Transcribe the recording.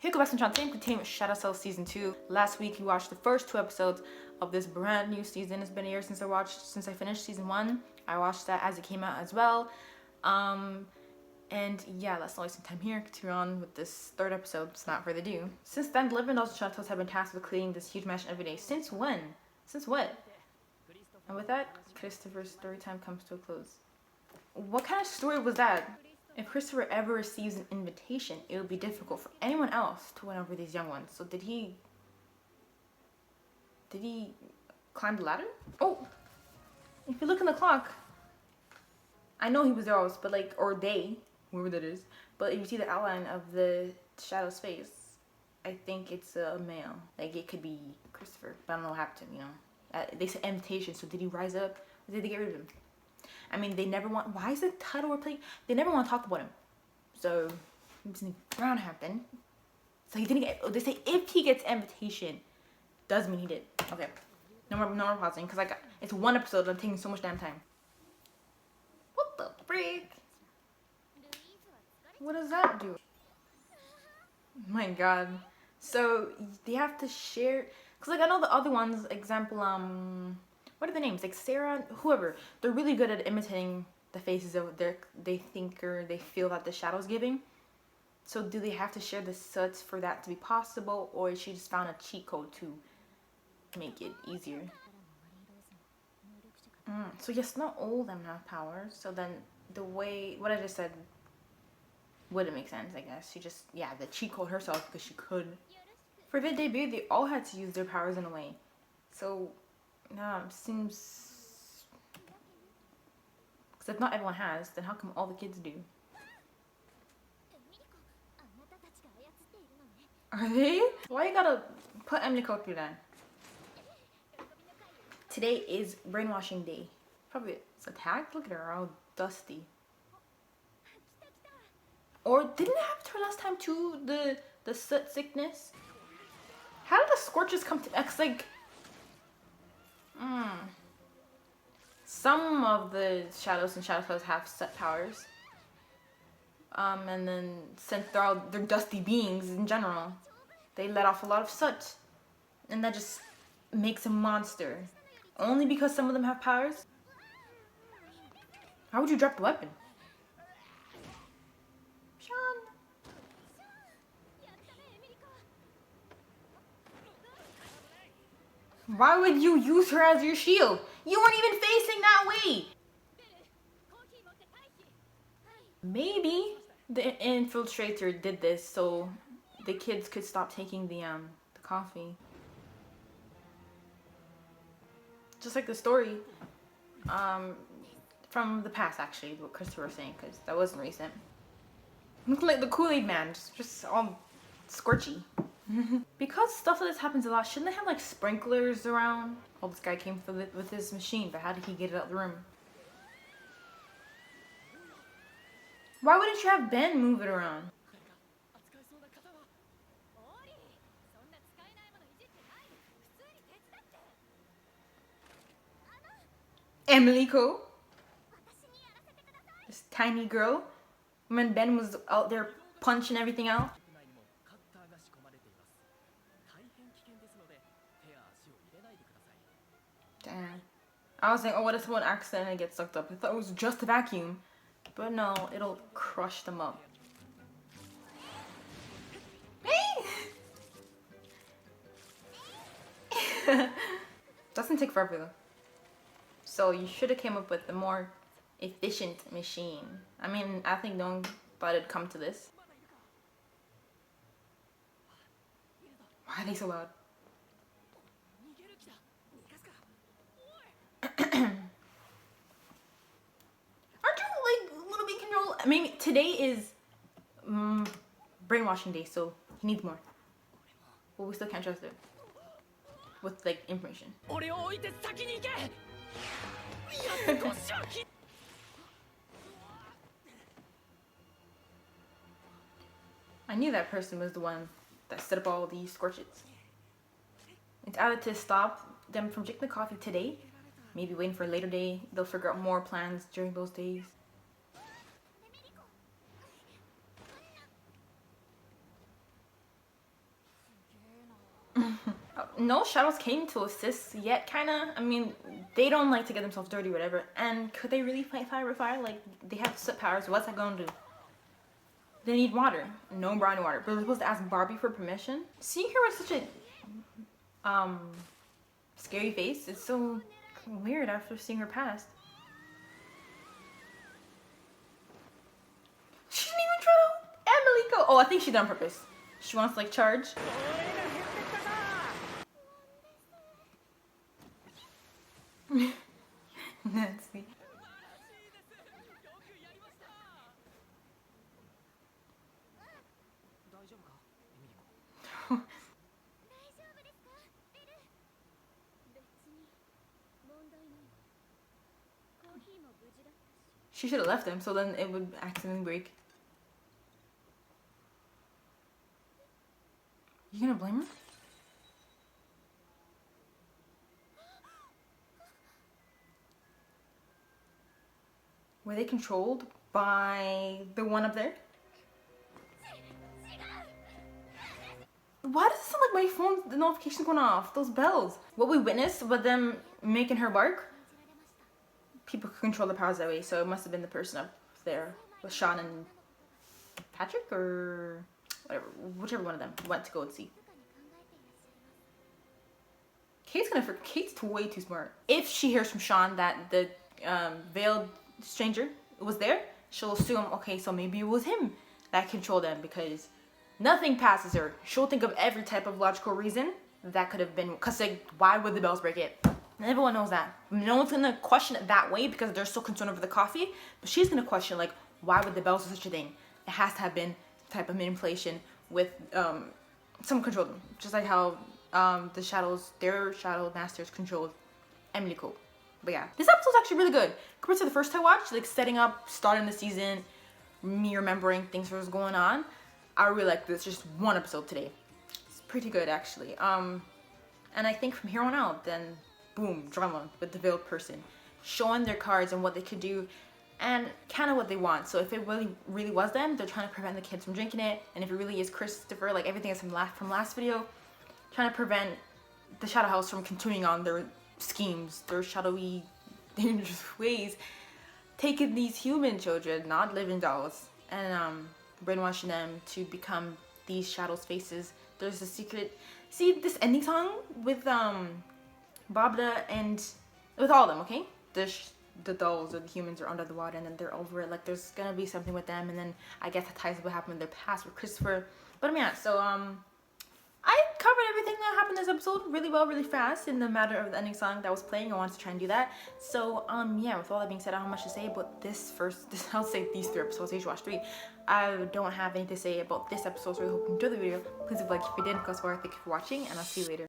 Hey, go back to Today continuing with KŊЯUSU season 2. Last week we watched the first 2 episodes of this brand new season. It's been a year since I finished season 1. I watched that as it came out as well. And yeah, let's not waste some time here. Continue on with this 3rd episode. It's not further ado. Since then, the Living Dolls Chateaus have been tasked with cleaning this huge mansion every day. Since when? Since what? And with that, Christopher's story time comes to a close. What kind of story was that? If Christopher ever receives an invitation, it would be difficult for anyone else to win over these young ones. So did he climb the ladder? Oh! If you look in the clock, I know he was there always, but like, or they, whoever that is, but if you see the outline of the shadow's face, I think it's a male. Like, it could be Christopher, but I don't know what happened to him, you know? They said invitation, so did he rise up, or did they get rid of him? I mean, they never want, why is the title we're playing? They never want to talk about him. So, something brown happened. So he didn't get, they say if he gets invitation, does mean he did. Okay, no more pausing, because it's 1 episode, I'm taking so much damn time. What the freak? What does that do? My god. So, they have to share, because like I know the other ones, example, what are the names? Like Sarah, whoever. They're really good at imitating the faces of they think or they feel that the shadow's giving. So do they have to share the suts for that to be possible, or she just found a cheat code to make it easier? So yes, not all of them have powers. So then the way what I just said wouldn't make sense, I guess. She just, yeah, the cheat code herself because she could. For their debut, they all had to use their powers in a way. So seems, because if not everyone has, then how come all the kids do? Are they? Why you gotta put Emily-ko through that? Today is brainwashing day. Probably it's attacked. Look at her, all dusty. Or didn't it happen to her last time too? The soot sickness. How did the scorches come to X? Like, some of the shadows and shadows have set powers. And then since they're dusty beings in general, they let off a lot of soot. And that just makes a monster. Only because some of them have powers? How would you drop the weapon? Sean. Why would you use her as your shield? You weren't even facing that way! Maybe the infiltrator did this so the kids could stop taking the coffee. Just like the story from the past, actually, what Christopher was saying, because that wasn't recent. Look like the Kool-Aid man, just all scorchy. Because stuff like this happens a lot, shouldn't they have like sprinklers around? Oh, this guy came with his machine, but how did he get it out of the room? Why wouldn't you have Ben move it around? Emily-ko? This tiny girl? When Ben was out there punching everything out? Damn. I was like, oh, what if someone accidentally gets sucked up? I thought it was just a vacuum. But no, it'll crush them up. Doesn't take forever though. So you should have came up with a more efficient machine. I mean, I think no one thought it'd come to this. Why are they so loud? Maybe today is brainwashing day, so he needs more. But we still can't trust it with like information. I knew that person was the one that set up all these scorches. It's either to stop them from drinking the coffee today, maybe waiting for a later day. They'll figure out more plans during those days. no shadows came to assist yet, kinda. I mean, they don't like to get themselves dirty or whatever. And could they really fight fire with fire? Like, they have soot powers. What's that gonna do? They need water. No briny water. But they're supposed to ask Barbie for permission? Seeing her with such a scary face, it's so weird after seeing her past. She didn't even try to Emily go. Oh, I think she did on purpose. She wants to like charge. Nancy. She should have left him, so then it would accidentally break. You gonna blame her? Were they controlled by the one up there? Why does it sound like my phone, the notification's going off? Those bells. What we witnessed was them making her bark. People could control the powers that way, so it must have been the person up there with Sean and Patrick, or whatever, whichever one of them went to go and see. Kate's way too smart. If she hears from Sean that the veiled stranger was there, she'll assume, okay, so maybe it was him that controlled them, because nothing passes her. She'll think of every type of logical reason that could have been, because like, why would the bells break it? And everyone knows that. No one's gonna question it that way because they're so concerned over the coffee, but she's gonna question, like, why would the bells do such a thing? It has to have been type of manipulation with someone controlled them, just like how the shadows, their shadow masters controlled Emily Cole. But yeah, this episode's actually really good compared to the first I watched, like setting up, starting the season, me remembering things that was going on. I really like this. Just one episode today. It's pretty good actually. And I think from here on out, then boom, drama with the veiled person, showing their cards and what they could do, and kind of what they want. So if it really was them, they're trying to prevent the kids from drinking it, and if it really is Christopher, like everything is from last video, trying to prevent the Shadow House from continuing on their schemes, their shadowy, dangerous ways, taking these human children, not living dolls, and brainwashing them to become these shadows' faces. There's a secret. See this ending song with Babla and with all of them, okay? The dolls or the humans are under the water, and then they're over it. Like there's gonna be something with them, and then I guess that ties what happened in their past with Christopher. But yeah, so I covered everything that happened in this episode really well, really fast in the matter of the ending song that was playing. I wanted to try and do that. So yeah, with all that being said, I don't have much to say about I'll say these 3 episodes. I usually watch 3. I don't have anything to say about this episode, so I hope you enjoyed the video. Please leave a like if you did. Go so far. Thank you for watching, and I'll see you later.